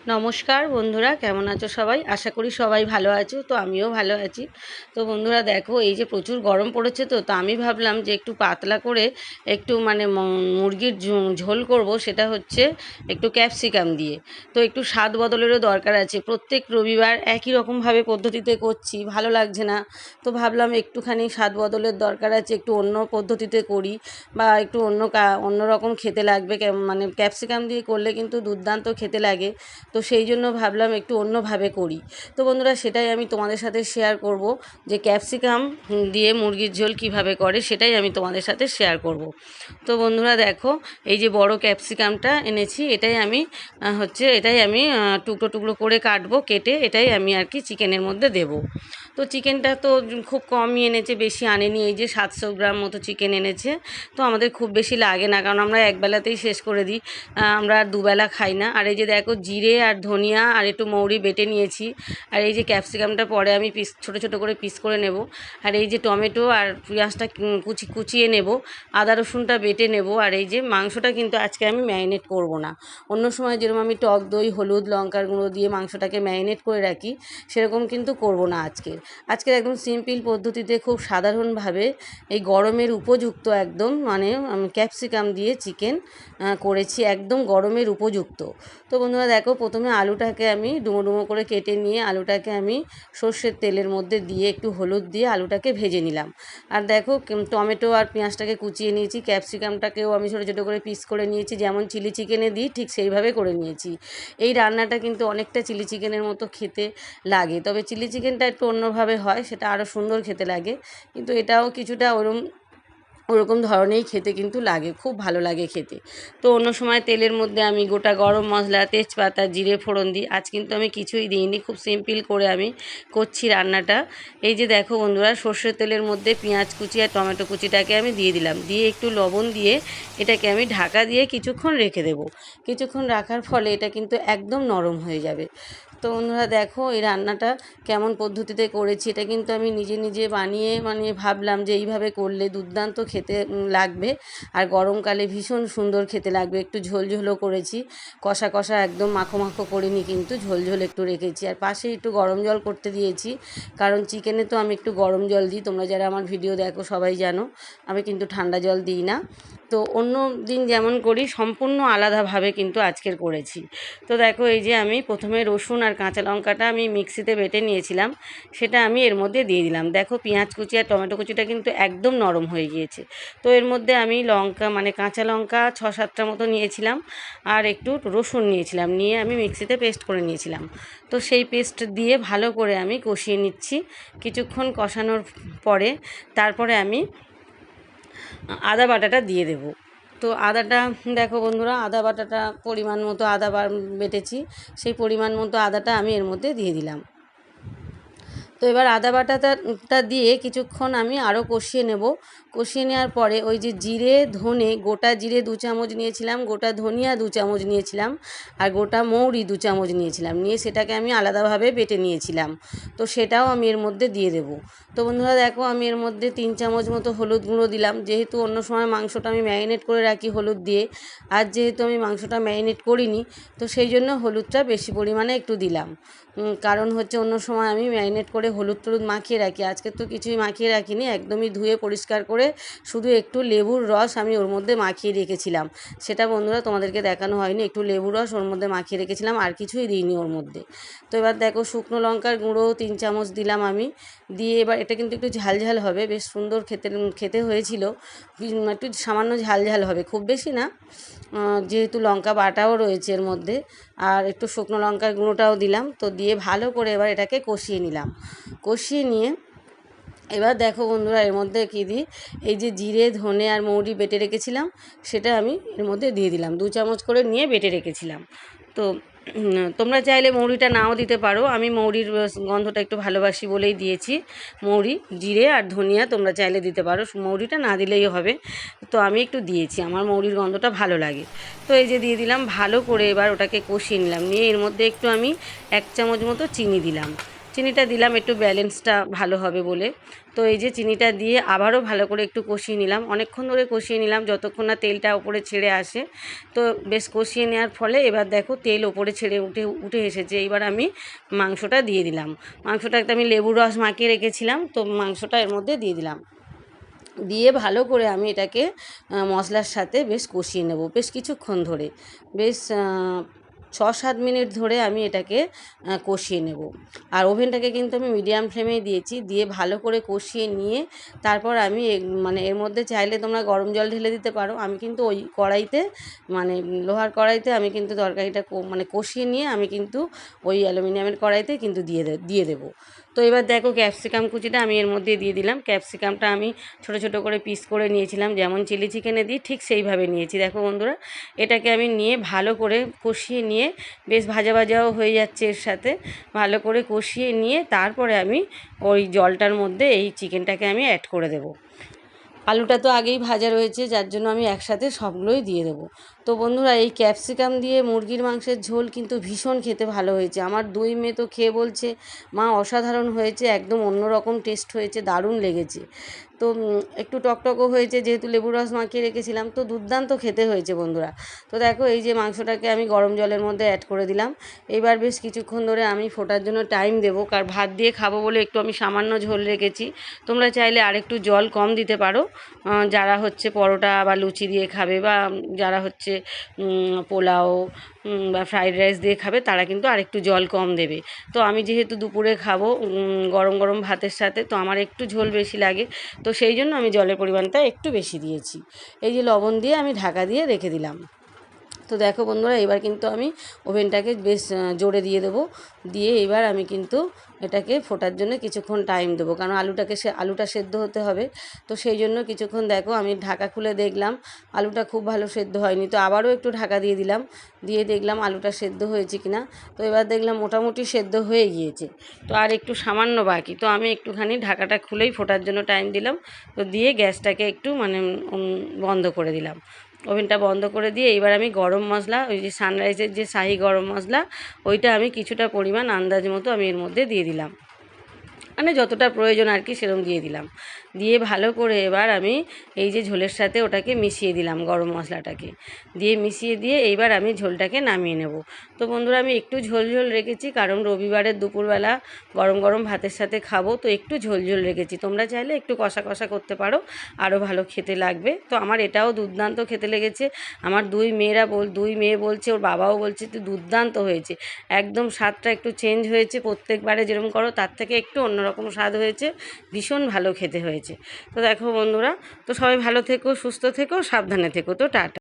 নমস্কার বন্ধুরা, কেমন আছো সবাই? আশা করি সবাই ভালো আছো। তো আমিও ভালো আছি। তো বন্ধুরা দেখো, এই যে প্রচুর গরম পড়েছে, তো আমি ভাবলাম যে একটু পাতলা করে একটু মানে মুরগির ঝোল করব। সেটা হচ্ছে একটু ক্যাপসিকাম দিয়ে। তো একটু স্বাদ বদলেরও দরকার আছে। প্রত্যেক রবিবার একই রকমভাবে পদ্ধতিতে করছি, ভালো লাগছে না। তো ভাবলাম একটুখানি স্বাদ বদলের দরকার আছে, একটু অন্য পদ্ধতিতে করি বা একটু অন্য রকম খেতে লাগবে। মানে ক্যাপসিকাম দিয়ে করলে কিন্তু দুর্দান্ত খেতে লাগে। তো সেই জন্য ভাবলাম একটু অন্যভাবে করি। তো বন্ধুরা, সেটাই আমি তোমাদের সাথে শেয়ার করব, যে ক্যাপসিকাম দিয়ে মুরগির ঝোল কিভাবে করে সেটাই আমি তোমাদের সাথে শেয়ার করব। তো বন্ধুরা দেখো, এই যে বড় ক্যাপসিকামটা এনেছি, এটাই আমি টুকরো টুকরো করে কাটবো, কেটে এটাই আমি আর কি চিকেনের মধ্যে দেব। তো চিকেনটা তো খুব কমই এনেছে, বেশি আনেনি। এই যে 700 গ্রাম মতো চিকেন এনেছে। তো আমাদের খুব বেশি লাগে না, কারণ আমরা একবেলাতেই শেষ করে দিই। আমরা আর দুবেলা খাই না। আর এই যে দেখো, জিরে আর ধনিয়া আর একটু মৌরি বেটে নিয়েছি। আর এই যে ক্যাপসিকামটা পরে আমি ছোটো ছোটো করে পিস করে নেব। আর এই যে টমেটো আর পেঁয়াজটা কুচিয়ে নেব। আদা রসুনটা বেটে নেব। আর এই যে মাংসটা কিন্তু আজকে আমি ম্যারিনেট করব না। অন্য সময় যেরকম আমি টক দই, হলুদ, লঙ্কার গুঁড়ো দিয়ে মাংসটাকে ম্যারিনেট করে রাখি, সেরকম কিন্তু করব না আজকের একদম সিম্পল পদ্ধতিতে, খুব সাধারণভাবে এই গরমের উপযুক্ত একদম, মানে আমি ক্যাপসিকাম দিয়ে চিকেন করেছি, একদম গরমের উপযুক্ত। তো বন্ধুরা দেখো, প্রথমে আলুটাকে আমি ডুমো ডুমো করে কেটে নিয়ে আলুটাকে আমি সর্ষের তেলের মধ্যে দিয়ে একটু হলুদ দিয়ে আলুটাকে ভেজে নিলাম। আর দেখো, টমেটো আর পেঁয়াজটাকে কুচিয়ে নিয়েছি। ক্যাপসিকামটাকেও আমি ছোটো ছোটো করে পিস করে নিয়েছি, যেমন চিলি চিকেনে দিই ঠিক সেইভাবে করে নিয়েছি। এই রান্নাটা কিন্তু অনেকটা চিলি চিকেনের মতো খেতে লাগে, তবে চিলি চিকেনটা একটু অন্যভাবে হয়, সেটা আরও সুন্দর খেতে লাগে। কিন্তু এটাও কিছুটা ওরকম ধরনেরই খেতে কিন্তু লাগে, খুব ভালো লাগে খেতে। তো অন্য সময় তেলের মধ্যে আমি গোটা গরম মশলা, তেজপাতা, জিরে ফোড়ন দিই। আজ কিন্তু আমি কিছুই দিইনি, খুব সিম্পল করে আমি করছি রান্নাটা। এই যে দেখো বন্ধুরা, সর্ষের তেলের মধ্যে পেঁয়াজ কুচি আর টমেটো কুচিটাকে আমি দিয়ে দিলাম, দিয়ে একটু লবণ দিয়ে এটাকে আমি ঢাকা দিয়ে কিছুক্ষণ রেখে দেবো। কিছুক্ষণ রাখার ফলে এটা কিন্তু একদম নরম হয়ে যাবে। তো বন্ধুরা দেখো, এই রান্নাটা কেমন পদ্ধতিতে করেছি, এটা কিন্তু আমি নিজে নিজে বানিয়ে ভাবলাম যে এইভাবে করলে দুর্দান্ত খেতে লাগবে। আর গরমকালে ভীষণ সুন্দর খেতে লাগবে। একটু ঝোল ঝোলও করেছি, কষা কষা একদম মাখো মাখো করিনি, কিন্তু ঝোল ঝোল একটু রেখেছি। আর পাশে একটু গরম জল করতে দিয়েছি, কারণ চিকেনে তো আমি একটু গরম জল দিই। তোমরা যারা আমার ভিডিও দেখো সবাই জানো, আমি কিন্তু ঠান্ডা জল দিই না। তো অন্য দিন যেমন করি, সম্পূর্ণ আলাদাভাবে কিন্তু আজকের করেছি। তো দেখো, এই যে আমি প্রথমে রসুন আর কাঁচা লঙ্কাটা আমি মিক্সিতে বেটে নিয়েছিলাম, সেটা আমি এর মধ্যে দিয়ে দিলাম। দেখো, পেঁয়াজ কুচি আর টমেটো কুচিটা কিন্তু একদম নরম হয়ে গিয়েছে। তো এর মধ্যে আমি কাঁচা লঙ্কা 6-7টা মতো নিয়েছিলাম, আর একটু রসুন নিয়েছিলাম, নিয়ে আমি মিক্সিতে পেস্ট করে নিয়েছিলাম। তো সেই পেস্ট দিয়ে ভালো করে আমি কষিয়ে নিচ্ছি। কিছুক্ষণ কষানোর পরে তারপরে আমি আদা বাটাটা দিয়ে দেব। তো আদাটা দেখো বন্ধুরা, আদা বাটাটা পরিমাণ মতো বেটেছি, সেই পরিমাণ মতো আদাটা আমি এর মধ্যে দিয়ে দিলাম। তো এবার আদা বাটাটা দিয়ে কিছুক্ষণ আমি আরও কষিয়ে নেব। কষিয়ে নেওয়ার পরে ওই যে জিরে ধনে, গোটা জিরে 2 চামচ নিয়েছিলাম, গোটা ধনিয়া 2 চামচ নিয়েছিলাম, আর গোটা মৌরি 2 চামচ নিয়েছিলাম, নিয়ে সেটাকে আমি আলাদাভাবে বেটে নিয়েছিলাম। তো সেটাও আমি এর মধ্যে দিয়ে দেব। তো বন্ধুরা দেখো, আমি এর মধ্যে 3 চামচ মতো হলুদ গুঁড়ো দিলাম, যেহেতু অন্য সময় মাংসটা আমি ম্যারিনেট করে রাখি হলুদ দিয়ে, আর যেহেতু আমি মাংসটা ম্যারিনেট করিনি, তো সেই জন্য হলুদটা বেশি পরিমাণে একটু দিলাম। কারণ হচ্ছে অন্য সময় আমি ম্যারিনেট করে হলুদ টলুদ মাখিয়ে রাখি, আজকে তো কিছুই মাখিয়ে রাখিনি, একদমই ধুয়ে পরিষ্কার করে শুধু একটু লেবুর রস আমি ওর মধ্যে মাখিয়ে রেখেছিলাম। সেটা বন্ধুরা তোমাদেরকে দেখানো হয়নি, একটু লেবুর রস ওর মধ্যে মাখিয়ে রেখেছিলাম, আর কিছুই দিইনি ওর মধ্যে। তো এবার দেখো, শুকনো লঙ্কার গুঁড়ো 3 চামচ দিলাম আমি, দিয়ে এবার এটা কিন্তু একটু ঝালঝাল হবে, বেশ সুন্দর খেতে হয়েছিল। একটু সামান্য ঝালঝাল হবে, খুব বেশি না, যেহেতু লঙ্কা বাটাও রয়েছে এর মধ্যে। আর একটু শুকনো লঙ্কার গুঁড়োটাও দিলাম। তো দিয়ে ভালো করে এবার এটাকে কষিয়ে নিলাম। কষিয়ে নিয়ে এবার দেখো বন্ধুরা, এর মধ্যে কী দিই, এই যে জিরে ধনে আর মৌরি বেটে রেখেছিলাম, সেটা আমি এর মধ্যে দিয়ে দিলাম। 2 চামচ করে নিয়ে বেটে রেখেছিলাম। তো তোমরা চাইলে মৌরিটা নাও দিতে পারো, আমি মৌরির গন্ধটা একটু ভালোবাসি বলেই দিয়েছি। মৌরি, জিরে আর ধনিয়া তোমরা চাইলে দিতে পারো, মৌরিটা না দিলেই হবে। তো আমি একটু দিয়েছি, আমার মৌরির গন্ধটা ভালো লাগে। তো এই যে দিয়ে দিলাম, ভালো করে এবার ওটাকে কষিয়ে নিলাম, নিয়ে এর মধ্যে একটু আমি 1 চামচ মতো চিনি দিলাম। চিনিটা দিলাম একটু ব্যালেন্সটা ভালো হবে বলে। তো এই যে চিনিটা দিয়ে আবারও ভালো করে একটু কষিয়ে নিলাম, অনেকক্ষণ ধরে কষিয়ে নিলাম যতক্ষণ না তেলটা ওপরে ছেড়ে আসে। তো বেশ কষিয়ে নেওয়ার ফলে এবার দেখো তেল ওপরে ছেড়ে উঠে এসেছে। এইবার আমি মাংসটা দিয়ে দিলাম। মাংসটাতে আমি লেবুর রস মাখিয়ে রেখেছিলাম, তো মাংসটা এর মধ্যে দিয়ে দিলাম। দিয়ে ভালো করে আমি এটাকে মশলার সাথে বেশ কষিয়ে নেব, বেশ কিছুক্ষণ ধরে, বেশ 6-7 মিনিট ধরে আমি এটাকে কষিয়ে নেব। আর ওভেনটাকে কিন্তু আমি মিডিয়াম ফ্লেমেই দিয়েছি, দিয়ে ভালো করে কষিয়ে নিয়ে তারপর আমি মানে এর মধ্যে চাইলে তোমরা গরম জল ঢেলে দিতে পারো। আমি কিন্তু ওই কড়াইতে, মানে লোহার কড়াইতে আমি কিন্তু তরকারিটা মানে কষিয়ে নিয়ে আমি কিন্তু ওই অ্যালুমিনিয়ামের কড়াইতে কিন্তু দিয়ে দেবো। তো এবার দেখো ক্যাপসিকাম কুচিটা আমি এর মধ্যে দিয়ে দিলাম। ক্যাপসিকামটা আমি ছোটো ছোটো করে পিস করে নিয়েছিলাম, যেমন চিলি চিকেনে দিই ঠিক সেইভাবে নিয়েছি। দেখো বন্ধুরা, এটাকে আমি নিয়ে ভালো করে কষিয়ে নিয়ে বেশ ভাজা ভাজাও হয়ে যাচ্ছে এর সাথে, ভালো করে কষিয়ে নিয়ে তারপরে আমি ওই জলটার মধ্যে এই চিকেনটাকে আমি অ্যাড করে দেবো। আলুটা তো আগেই ভাজা রয়েছে, যার জন্য আমি একসাথে সবগুলোই দিয়ে দেবো। তো বন্ধুরা, এই ক্যাপসিকাম দিয়ে মুরগির মাংসের ঝোল কিন্তু ভীষণ খেতে ভালো হয়েছে। আমার 2 মেয়ে তো খেয়ে বলছে মা অসাধারণ হয়েছে, একদম অন্যরকম টেস্ট হয়েছে, দারুণ লেগেছে। তো একটু টকটকও হয়েছে, যেহেতু লেবুর রস মাখিয়ে রেখেছিলাম, তো দুর্দান্ত খেতে হয়েছে বন্ধুরা। তো দেখো এই যে মাংসটাকে আমি গরম জলের মধ্যে অ্যাড করে দিলাম। এবার বেশ কিছুক্ষণ ধরে আমি ফোটার জন্য টাইম দেবো, কারণ ভাত দিয়ে খাবো বলে একটু আমি সামান্য ঝোল রেখেছি। তোমরা চাইলে আরেকটু জল কম দিতে পারো, যারা হচ্ছে পরোটা বা লুচি দিয়ে খাবে, বা যারা হচ্ছে পোলাও বা ফ্রাইড রাইস দিয়ে খাবে, তারা কিন্তু আরেকটু জল কম দেবে। তো আমি যেহেতু দুপুরে খাবো গরম গরম ভাতের সাথে, তো আমার একটু ঝোল বেশি লাগে, তো সেই জন্য আমি জলের পরিমাণটা একটু বেশি দিয়েছি। এই যে লবণ দিয়ে আমি ঢাকা দিয়ে রেখে দিলাম। তো দেখো বন্ধুরা, এবার কিন্তু আমি ওভেনটাকে বেশ জোরে দিয়ে দেবো। দিয়ে এবার আমি কিন্তু এটাকে ফোটার জন্য কিছুক্ষণ টাইম দেবো, কারণ আলুটা সেদ্ধ হতে হবে। তো সেই জন্য কিছুক্ষণ দেখো আমি ঢাকা খুলে দেখলাম আলুটা খুব ভালো সেদ্ধ হয়নি, তো আবারও একটু ঢাকা দিয়ে দিলাম। দিয়ে দেখলাম আলুটা সেদ্ধ হয়েছে কিনা। তো এবার দেখলাম মোটামুটি সেদ্ধ হয়ে গিয়েছে, তো আর একটু সামান্য বাকি। তো আমি একটুখানি ঢাকাটা খুলেই ফোটার জন্য টাইম দিলাম। তো দিয়ে গ্যাসটাকে একটু মানে বন্ধ করে দিলাম, ওভেনটা বন্ধ করে দিয়ে এবার আমি গরম মশলা, ওই যে সানরাইজের যে শাহি গরম মশলা, ওইটা আমি কিছুটা পরিমাণ আন্দাজ মতো আমি এর মধ্যে দিয়ে দিলাম, মানে যতটা প্রয়োজন আর কি সেরকম দিয়ে দিলাম। দিয়ে ভালো করে এবার আমি এই যে ঝোলের সাথে ওটাকে মিশিয়ে দিলাম, গরম মশলাটাকে দিয়ে মিশিয়ে দিয়ে এইবার আমি ঝোলটাকে নামিয়ে নেব। তো বন্ধুরা, আমি একটু ঝোল ঝোল রেখেছি, কারণ রবিবারের দুপুরবেলা গরম গরম ভাতের সাথে খাবো, তো একটু ঝোল ঝোল রেখেছি। তোমরা চাইলে একটু কষা কষা করতে পারো, আরও ভালো খেতে লাগবে। তো আমার এটাও দুর্দান্ত খেতে লেগেছে। আমার দুই মেয়ে বলছে, ওর বাবাও বলছে তো দুর্দান্ত হয়েছে, একদম স্বাদটা একটু চেঞ্জ হয়েছে, প্রত্যেকবারে যেরকম করো তার থেকে একটু অন্যরকম স্বাদ হয়েছে, ভীষণ ভালো খেতে হয়েছে। তো দেখো বন্ধুরা, তো সবাই ভালো থেকো, সুস্থ থেকো, সাবধানে থেকো। তো টাটা।